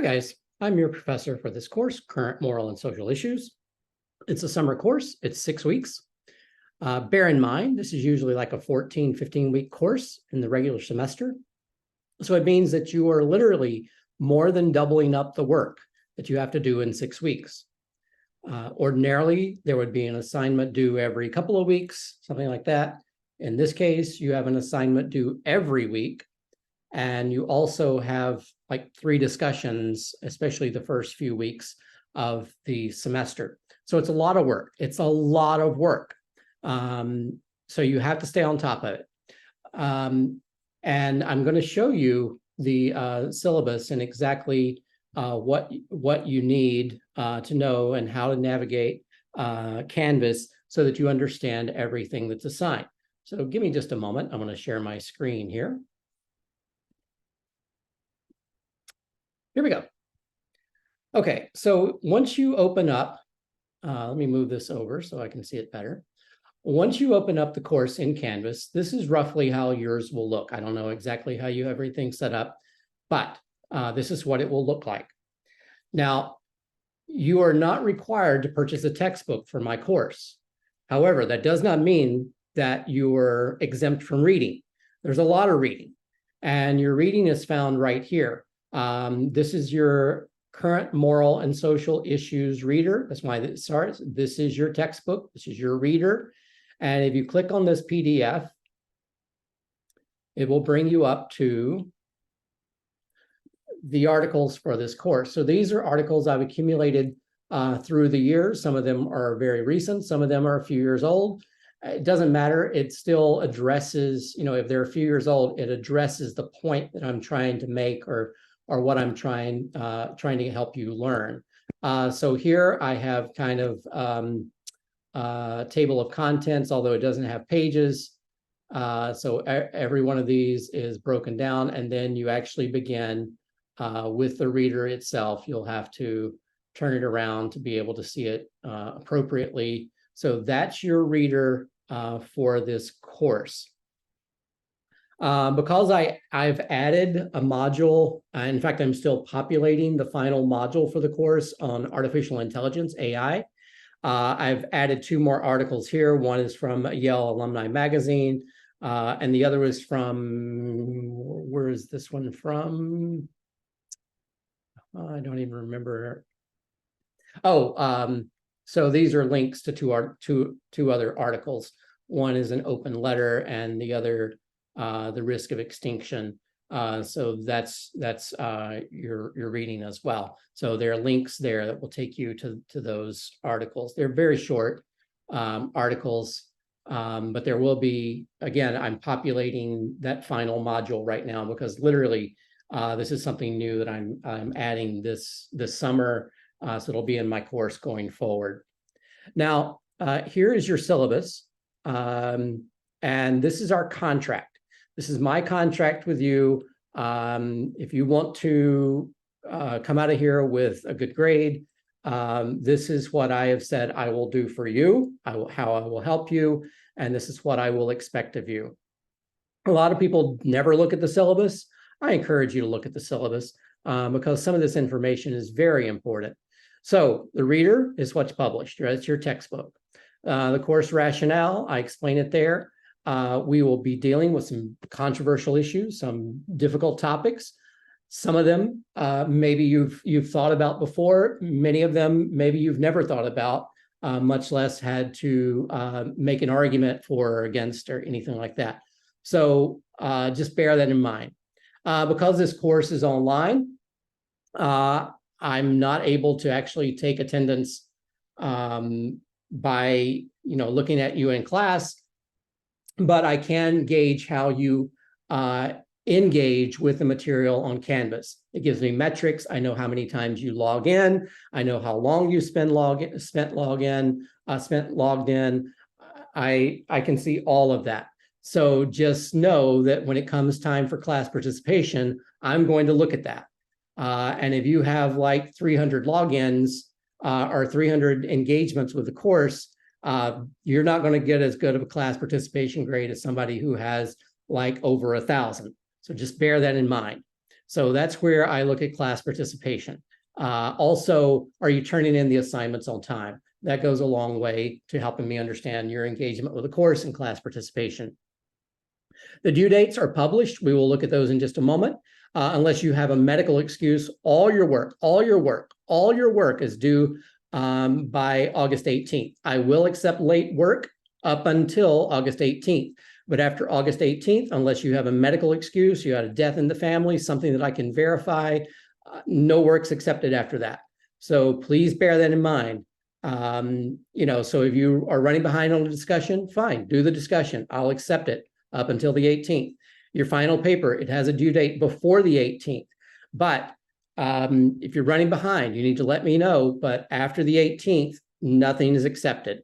Hi guys, I'm your professor for this course, Current Moral and Social Issues. It's a summer course, it's 6 weeks. Bear in mind, this is usually like a 14, 15-week course in the regular semester. So it means that you are literally more than doubling up the work that you have to do in 6 weeks. Ordinarily, there would be an assignment due every couple of weeks, something like that. In this case, you have an assignment due every week. And you also have like 3 discussions, especially the first few weeks of the semester. So it's a lot of work. It's a lot of work. So you have to stay on top of it. And I'm going to show you the syllabus and exactly what you need to know and how to navigate Canvas so that you understand everything that's assigned. So give me just a moment. I'm going to share my screen here. Here we go. Okay, so once you open up, let me move this over so I can see it better. Once you open up the course in Canvas, this is roughly how yours will look. I don't know exactly how you have everything set up, but this is what it will look like. Now, you are not required to purchase a textbook for my course. However, that does not mean that you are exempt from reading. There's a lot of reading, and your reading is found right here. This is your current moral and social issues reader. That's why it starts. This is your textbook. This is your reader. And if you click on this PDF, it will bring you up to the articles for this course. So these are articles I've accumulated through the years. Some of them are very recent. Some of them are a few years old. It doesn't matter. It still addresses, if they're a few years old, it addresses the point that I'm trying to make or what I'm trying to help you learn. So here I have kind of table of contents, although it doesn't have pages. So every one of these is broken down, and then you actually begin with the reader itself. You'll have to turn it around to be able to see it appropriately. So that's your reader for this course. Because I've added a module, in fact, I'm still populating the final module for the course on artificial intelligence, AI. I've added 2 more articles here. One is from Yale Alumni Magazine, and the other is from, where is this one from? I don't even remember. Oh, so these are links to two other articles. One is an open letter, and the other the risk of extinction. So that's your reading as well. So there are links there that will take you to those articles. They're very short articles, but there will be, again, I'm populating that final module right now because literally this is something new that I'm adding this summer. So it'll be in my course going forward. Now, here is your syllabus, and this is our contract. This is my contract with you. If you want to come out of here with a good grade, this is what I have said I will do for you, how I will help you, and this is what I will expect of you. A lot of people never look at the syllabus. I encourage you to look at the syllabus because some of this information is very important. So the reader is what's published, right? It's your textbook. The course rationale, I explain it there. We will be dealing with some controversial issues, some difficult topics. Some of them maybe you've thought about before. Many of them maybe you've never thought about, much less had to make an argument for or against or anything like that. So just bear that in mind. Because this course is online, I'm not able to actually take attendance by looking at you in class. But I can gauge how you engage with the material on Canvas. It gives me metrics. I know how many times you log in. I know how long you spent logged in. I can see all of that. So just know that when it comes time for class participation, I'm going to look at that. And if you have like 300 logins or 300 engagements with the course, you're not going to get as good of a class participation grade as somebody who has like over 1,000. So just bear that in mind. So that's where I look at class participation. Also, are you turning in the assignments on time? That goes a long way to helping me understand your engagement with the course and class participation. The due dates are published. We will look at those in just a moment. Unless you have a medical excuse, all your work is due by August 18th. I will accept late work up until August 18th. But after August 18th, unless you have a medical excuse, you had a death in the family, something that I can verify, no work's accepted after that. So please bear that in mind. So if you are running behind on the discussion, fine, do the discussion. I'll accept it up until the 18th. Your final paper, it has a due date before the 18th. But if you're running behind, you need to let me know. But after the 18th, nothing is accepted.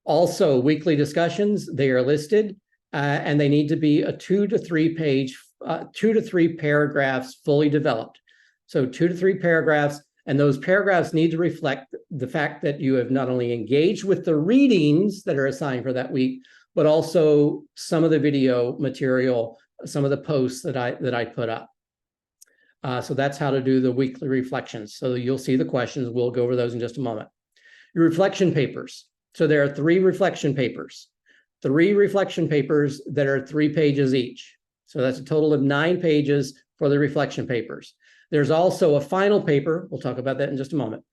Also, weekly discussions, they are listed, and they need to be a 2 to 3 page, 2 to 3 paragraphs fully developed. So 2 to 3 paragraphs, and those paragraphs need to reflect the fact that you have not only engaged with the readings that are assigned for that week, but also some of the video material, some of the posts that I put up. So that's how to do the weekly reflections. So you'll see the questions. We'll go over those in just a moment. Your reflection papers. So there are 3 reflection papers. 3 reflection papers that are 3 pages each. So that's a total of 9 pages for the reflection papers. There's also a final paper. We'll talk about that in just a moment.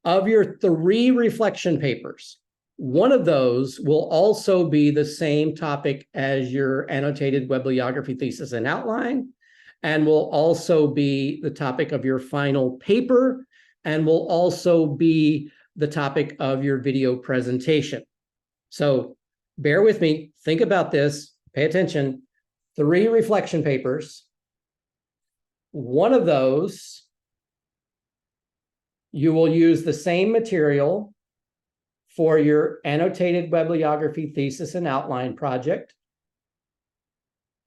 Of your 3 reflection papers, one of those will also be the same topic as your annotated web bibliography thesis and outline, and will also be the topic of your final paper, and will also be the topic of your video presentation. So bear with me, think about this, pay attention. 3 reflection papers. One of those, you will use the same material for your annotated bibliography thesis and outline project.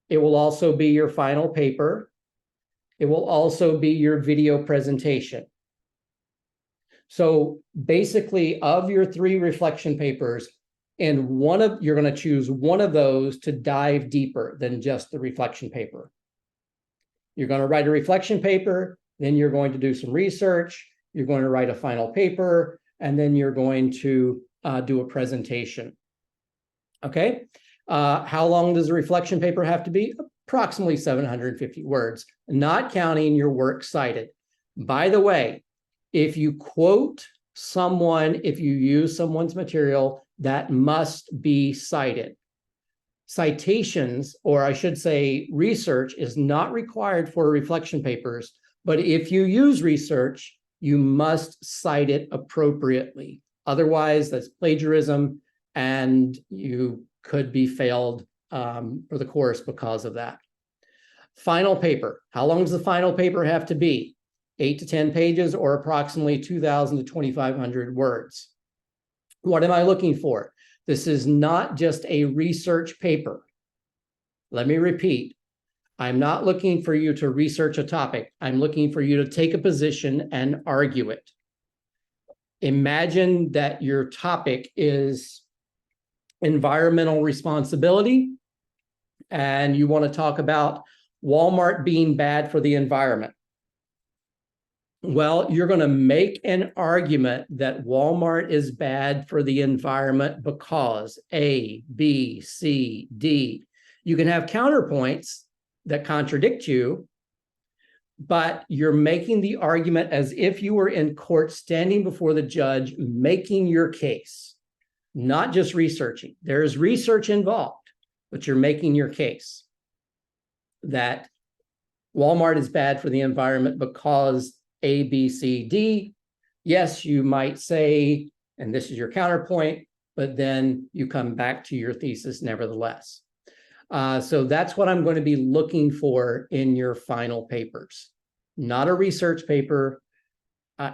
It will also be your final paper. It will also be your video presentation. So basically, of your 3 reflection papers, and you're going to choose one of those to dive deeper than just the reflection paper. You're going to write a reflection paper, then you're going to do some research, you're going to write a final paper, and then you're going to do a presentation. Okay? How long does a reflection paper have to be? Approximately 750 words, not counting your works cited. By the way, if you quote someone, if you use someone's material, that must be cited. Citations, or I should say research, is not required for reflection papers, but if you use research, you must cite it appropriately. Otherwise, that's plagiarism, and you could be failed for the course because of that. Final paper. How long does the final paper have to be? 8 to 10 pages, or approximately 2,000 to 2,500 words. What am I looking for? This is not just a research paper. Let me repeat. I'm not looking for you to research a topic. I'm looking for you to take a position and argue it. Imagine that your topic is environmental responsibility, and you want to talk about Walmart being bad for the environment. Well, you're going to make an argument that Walmart is bad for the environment because A, B, C, D. You can have counterpoints that contradict you, but you're making the argument as if you were in court standing before the judge, making your case, not just researching. There is research involved, but you're making your case that Walmart is bad for the environment because A, B, C, D. Yes, you might say, and this is your counterpoint, but then you come back to your thesis nevertheless. So that's what I'm going to be looking for in your final papers. Not a research paper.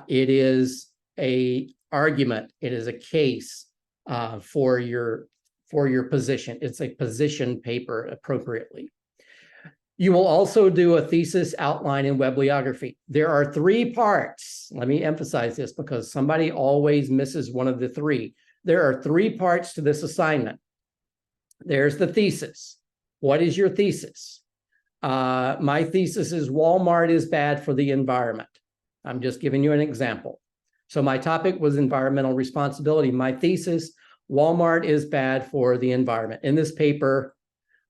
It is an argument. It is a case for your position. It's a position paper appropriately. You will also do a thesis, outline, and bibliography. There are 3 parts. Let me emphasize this because somebody always misses one of the 3. There are 3 parts to this assignment. There's the thesis. What is your thesis? My thesis is Walmart is bad for the environment. I'm just giving you an example. So my topic was environmental responsibility. My thesis, Walmart is bad for the environment. In this paper,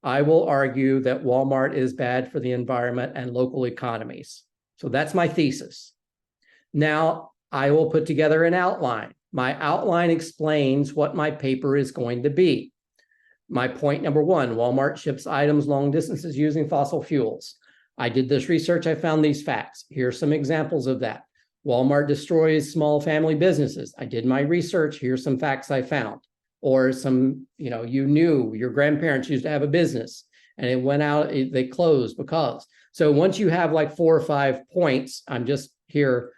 I will argue that Walmart is bad for the environment and local economies. So that's my thesis. Now, I will put together an outline. My outline explains what my paper is going to be. My point number one, Walmart ships items long distances using fossil fuels. I did this research, I found these facts. Here are some examples of that. Walmart destroys small family businesses. I did my research, here's some facts I found. Or some, you knew your grandparents used to have a business and it went out, they closed because. So once you have like 4 or 5 points, I'm just here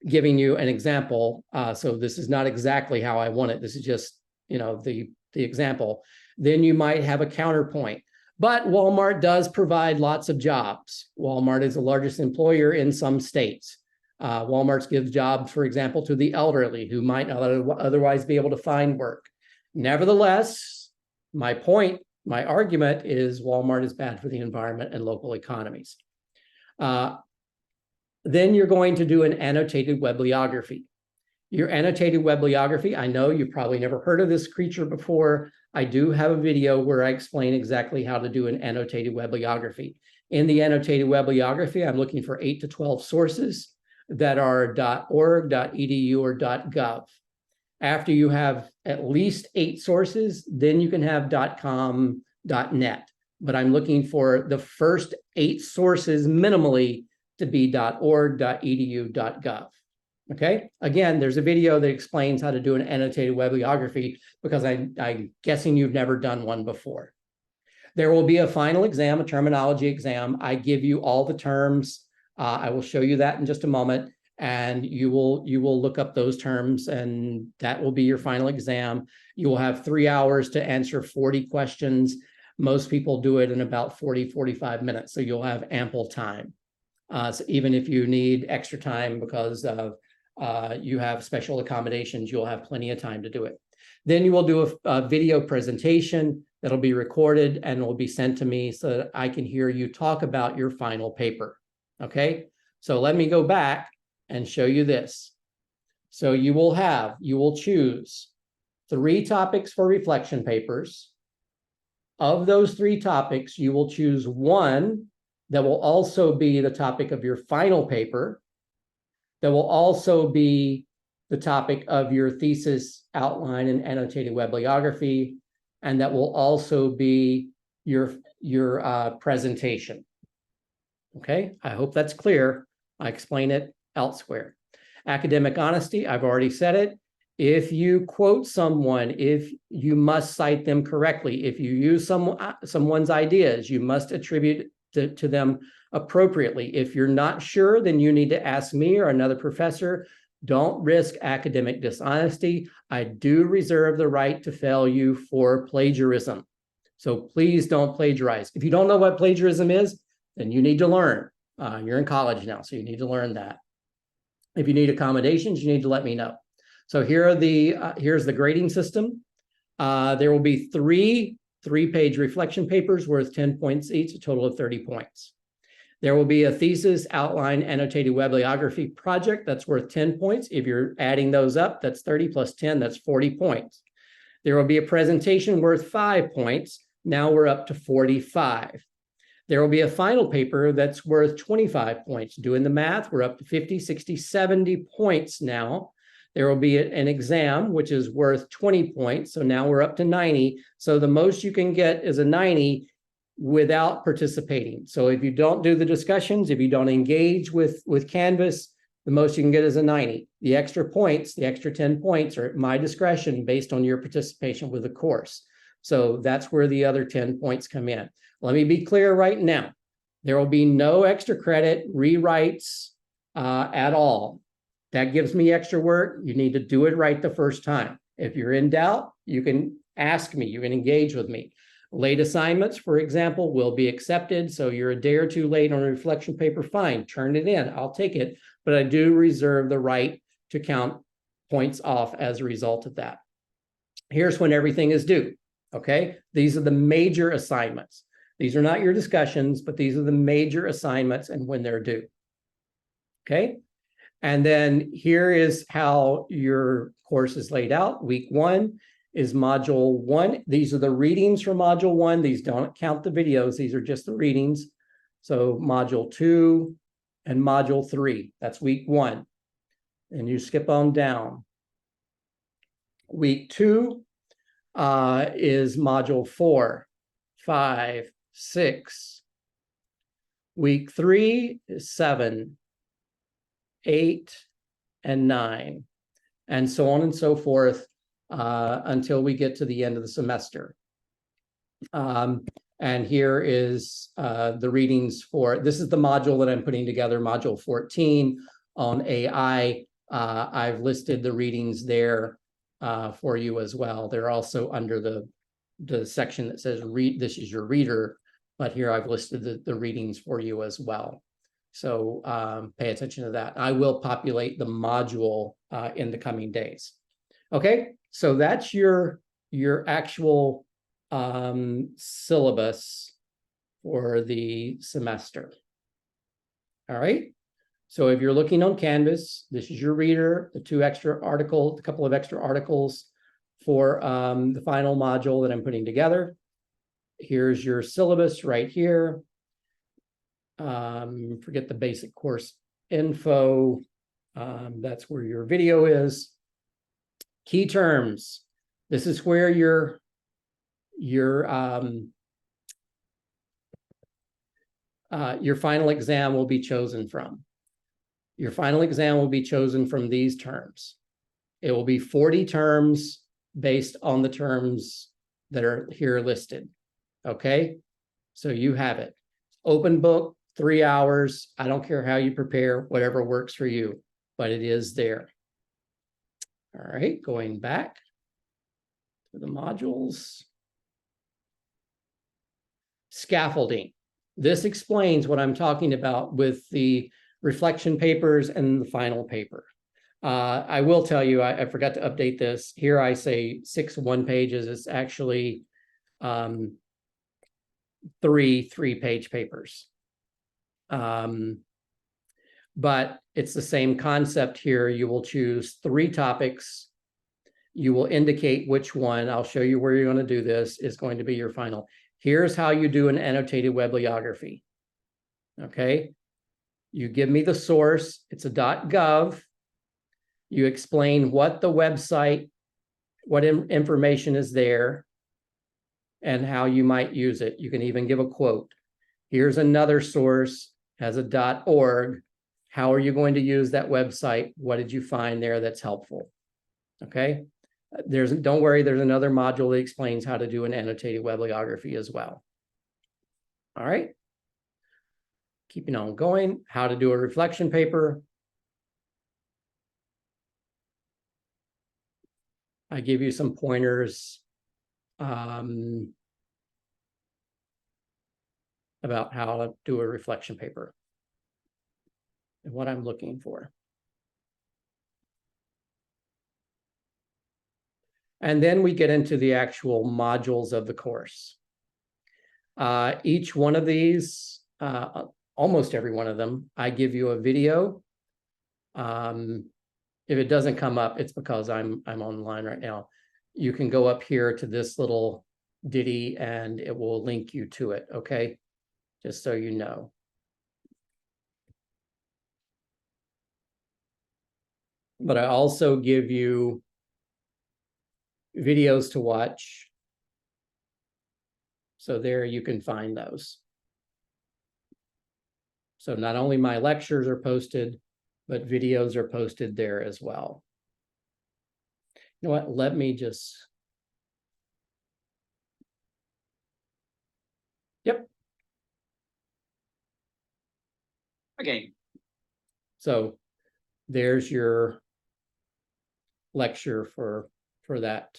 giving you an example. So this is not exactly how I want it. This is just, the example. Then you might have a counterpoint. But Walmart does provide lots of jobs. Walmart is the largest employer in some states. Walmart gives jobs, for example, to the elderly who might not otherwise be able to find work. Nevertheless, my argument is Walmart is bad for the environment and local economies. Then you're going to do an annotated bibliography. Your annotated bibliography, I know you've probably never heard of this creature before. I do have a video where I explain exactly how to do an annotated bibliography. In the annotated bibliography, I'm looking for 8 to 12 sources that are .org, .edu, or .gov. After you have at least 8 sources, then you can have .com, .net. But I'm looking for the first 8 sources minimally to be .org, .edu, .gov. Okay, again, there's a video that explains how to do an annotated bibliography because I'm guessing you've never done one before. There will be a final exam, a terminology exam. I give you all the terms. I will show you that in just a moment, and you will look up those terms, and that will be your final exam. You will have 3 hours to answer 40 questions. Most people do it in about 40, 45 minutes, so you'll have ample time. So even if you need extra time because you have special accommodations, you'll have plenty of time to do it. Then you will do a video presentation that'll be recorded and will be sent to me so that I can hear you talk about your final paper. Okay, so let me go back and show you this. So you will choose 3 topics for reflection papers. Of those 3 topics, you will choose 1 that will also be the topic of your final paper, that will also be the topic of your thesis outline and annotated bibliography, and that will also be your presentation. Okay, I hope that's clear. I explain it elsewhere. Academic honesty, I've already said it. If you quote someone, if you must cite them correctly, if you use someone's ideas, you must attribute to them appropriately. If you're not sure, then you need to ask me or another professor. Don't risk academic dishonesty. I do reserve the right to fail you for plagiarism. So please don't plagiarize. If you don't know what plagiarism is, then you need to learn. You're in college now, so you need to learn that. If you need accommodations, you need to let me know. So here are here's the grading system. There will be 3 3-page reflection papers worth 10 points each, a total of 30 points. There will be a thesis, outline, annotated bibliography project that's worth 10 points. If you're adding those up, that's 30 plus 10, that's 40 points. There will be a presentation worth 5 points. Now we're up to 45. There will be a final paper that's worth 25 points. Doing the math, we're up to 50, 60, 70 points now. There will be an exam, which is worth 20 points. So now we're up to 90. So the most you can get is a 90 without participating. So if you don't do the discussions, if you don't engage with Canvas, the most you can get is a 90. The extra points, the extra 10 points are at my discretion based on your participation with the course. So that's where the other 10 points come in. Let me be clear right now. There will be no extra credit rewrites at all. That gives me extra work. You need to do it right the first time. If you're in doubt, you can ask me, you can engage with me. Late assignments, for example, will be accepted. So you're a day or 2 late on a reflection paper, fine, turn it in, I'll take it. But I do reserve the right to count points off as a result of that. Here's when everything is due, okay? These are the major assignments. These are not your discussions, but these are the major assignments and when they're due. Okay. And then here is how your course is laid out. Week 1 is module 1. These are the readings from module 1. These don't count the videos. These are just the readings. So module 2 and module 3, that's week 1. And you skip on down. Week 2 is module 4, 5, 6. Week 3 is 7, 8, and 9, and so on and so forth until we get to the end of the semester. And here is the readings for, this is the module that I'm putting together, module 14 on AI. I've listed the readings there for you as well. They're also under the section that says read, this is your reader, but here I've listed the readings for you as well. So pay attention to that. I will populate the module in the coming days. Okay, so that's your actual syllabus for the semester. All right. So if you're looking on Canvas, this is your reader, the couple of extra articles for the final module that I'm putting together. Here's your syllabus right here. Forget the basic course info. That's where your video is. Key terms. This is where your final exam will be chosen from. Your final exam will be chosen from these terms. It will be 40 terms based on the terms that are here listed. Okay, so you have it. Open book, 3 hours. I don't care how you prepare, whatever works for you, but it is there. All right, going back to the modules. Scaffolding. This explains what I'm talking about with the reflection papers and the final paper. I will tell you, I forgot to update this. Here I say 6 one-pages. It's actually 3 3-page papers. But it's the same concept here. You will choose 3 topics. You will indicate which one, I'll show you where you're going to do this, is going to be your final. Here's how you do an annotated bibliography. Okay. You give me the source. It's a .gov. You explain what the website, what information is there, and how you might use it. You can even give a quote. Here's another source, has a .org. How are you going to use that website? What did you find there that's helpful? Okay. Don't worry, there's another module that explains how to do an annotated bibliography as well. All right. Keeping on going, how to do a reflection paper. I give you some pointers about how to do a reflection paper and what I'm looking for. And then we get into the actual modules of the course. Each one of these, almost every one of them, I give you a video. If it doesn't come up, it's because I'm online right now. You can go up here to this little ditty and it will link you to it, okay? Just so you know. But I also give you videos to watch. So there you can find those. So not only my lectures are posted, but videos are posted there as well. You know what? Let me just. Yep. Okay. So there's your lecture for that.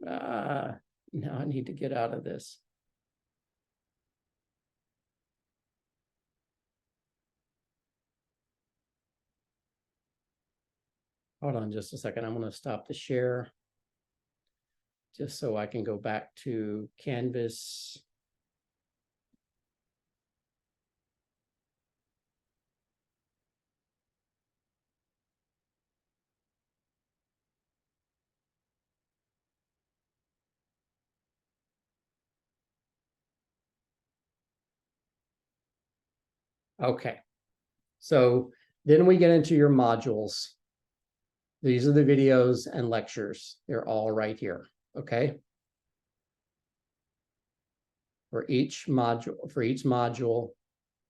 Now I need to get out of this. Hold on just a second. I'm going to stop the share just so I can go back to Canvas. Okay. So then we get into your modules. These are the videos and lectures. They're all right here. Okay. For each module,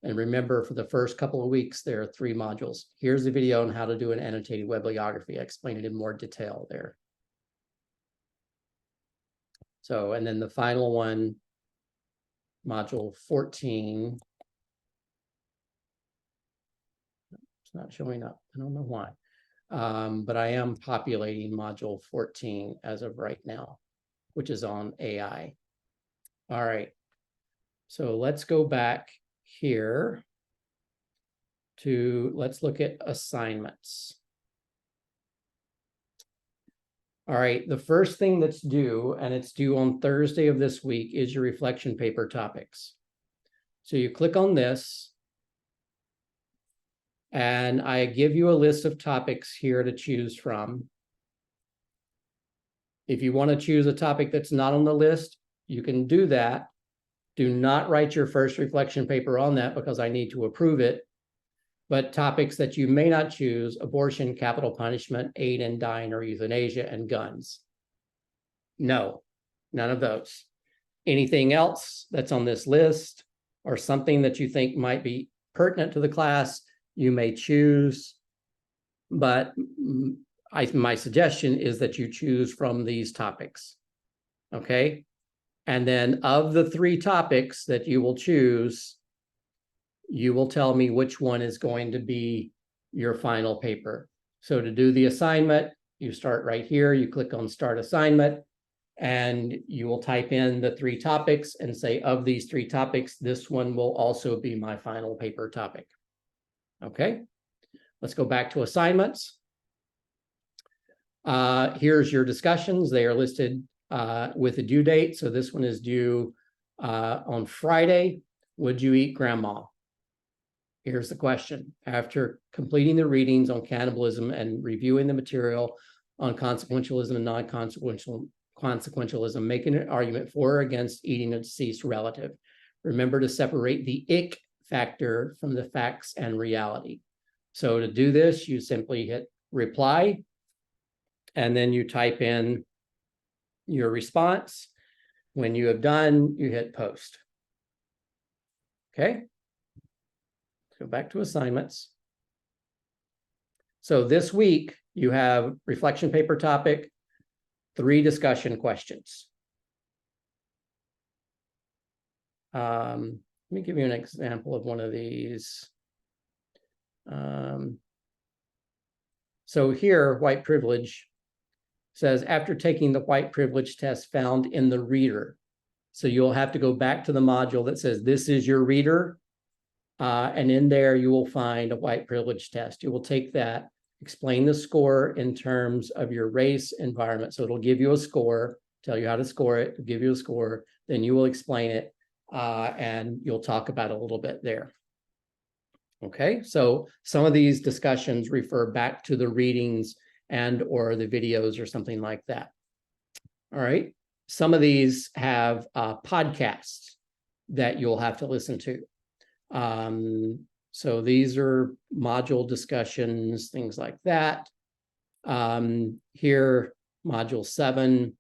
and remember, for the first couple of weeks, there are 3 modules. Here's the video on how to do an annotated bibliography. I explained it in more detail there. So, and then the final one, module 14. It's not showing up. I don't know why. But I am populating module 14 as of right now, which is on AI. All right. So let's go back here to, let's look at assignments. All right, the first thing that's due, and it's due on Thursday of this week, is your reflection paper topics. So you click on this, and I give you a list of topics here to choose from. If you want to choose a topic that's not on the list, you can do that. Do not write your first reflection paper on that because I need to approve it. But topics that you may not choose: abortion, capital punishment, aid in dying or euthanasia, and guns. No, none of those. Anything else that's on this list or something that you think might be pertinent to the class, you may choose. But my suggestion is that you choose from these topics. Okay. And then of the 3 topics that you will choose, you will tell me which one is going to be your final paper. So to do the assignment, you start right here, you click on Start Assignment, and you will type in the 3 topics and say, of these 3 topics, this one will also be my final paper topic. Okay, let's go back to assignments. Here's your discussions. They are listed with a due date. So this one is due on Friday. Would you eat grandma? Here's the question. After completing the readings on cannibalism and reviewing the material on consequentialism and non-consequentialism, making an argument for or against eating a deceased relative. Remember to separate the ick factor from the facts and reality. So to do this, you simply hit reply, and then you type in your response. When you have done, you hit post. Okay. Go back to assignments. So this week you have reflection paper topic, 3 discussion questions. Let me give you an example of one of these. So here, white privilege says, after taking the white privilege test found in the reader. So you'll have to go back to the module that says, this is your reader. And in there, you will find a white privilege test. You will take that, explain the score in terms of your race environment. So it'll give you a score, tell you how to score it, give you a score, then you will explain it, and you'll talk about it a little bit there. Okay, so some of these discussions refer back to the readings and or the videos or something like that. All right, some of these have podcasts that you'll have to listen to. So these are module discussions, things like that. Here, module 7,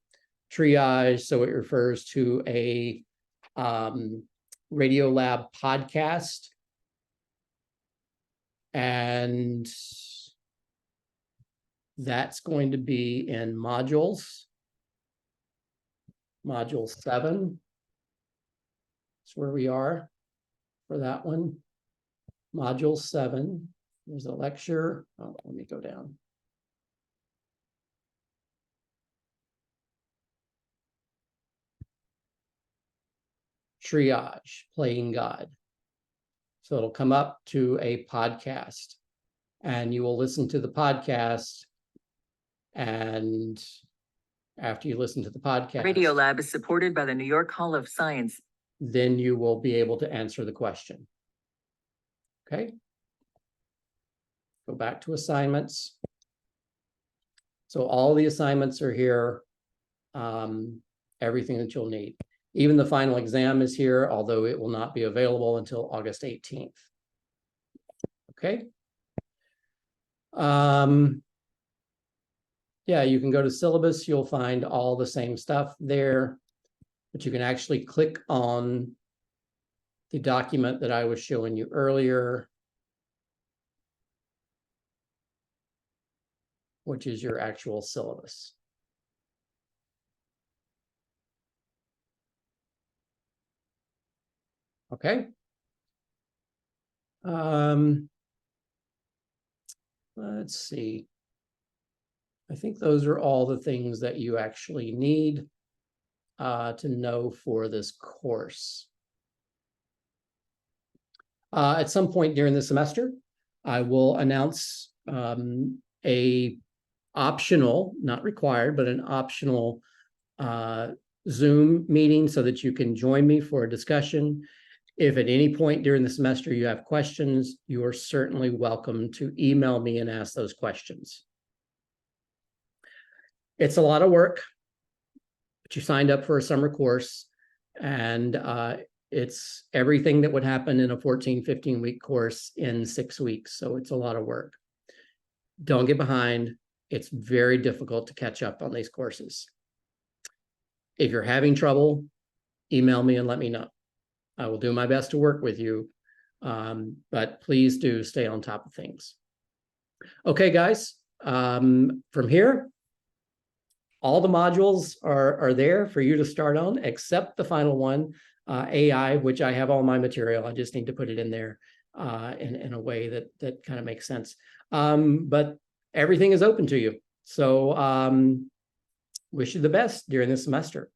triage. So it refers to a Radiolab podcast. And that's going to be in modules. Module 7. That's where we are for that one. Module 7. There's a lecture. Oh, let me go down. Triage, playing God. So it'll come up to a podcast, and you will listen to the podcast. And after you listen to the podcast, Radiolab is supported by the New York Hall of Science. Then you will be able to answer the question. Okay. Go back to assignments. So all the assignments are here. Everything that you'll need. Even the final exam is here, although it will not be available until August 18th. Okay. Yeah, you can go to syllabus. You'll find all the same stuff there, but you can actually click on the document that I was showing you earlier, which is your actual syllabus. Okay. Let's see. I think those are all the things that you actually need to know for this course. At some point during the semester, I will announce a optional, not required, but an optional Zoom meeting so that you can join me for a discussion. If at any point during the semester you have questions, you are certainly welcome to email me and ask those questions. It's a lot of work, but you signed up for a summer course, and it's everything that would happen in a 14, 15-week course in 6 weeks. So it's a lot of work. Don't get behind. It's very difficult to catch up on these courses. If you're having trouble, email me and let me know. I will do my best to work with you, but please do stay on top of things. Okay, guys, from here, all the modules are there for you to start on, except the final one, AI, which I have all my material. I just need to put it in there in a way that kind of makes sense. But everything is open to you. So wish you the best during this semester.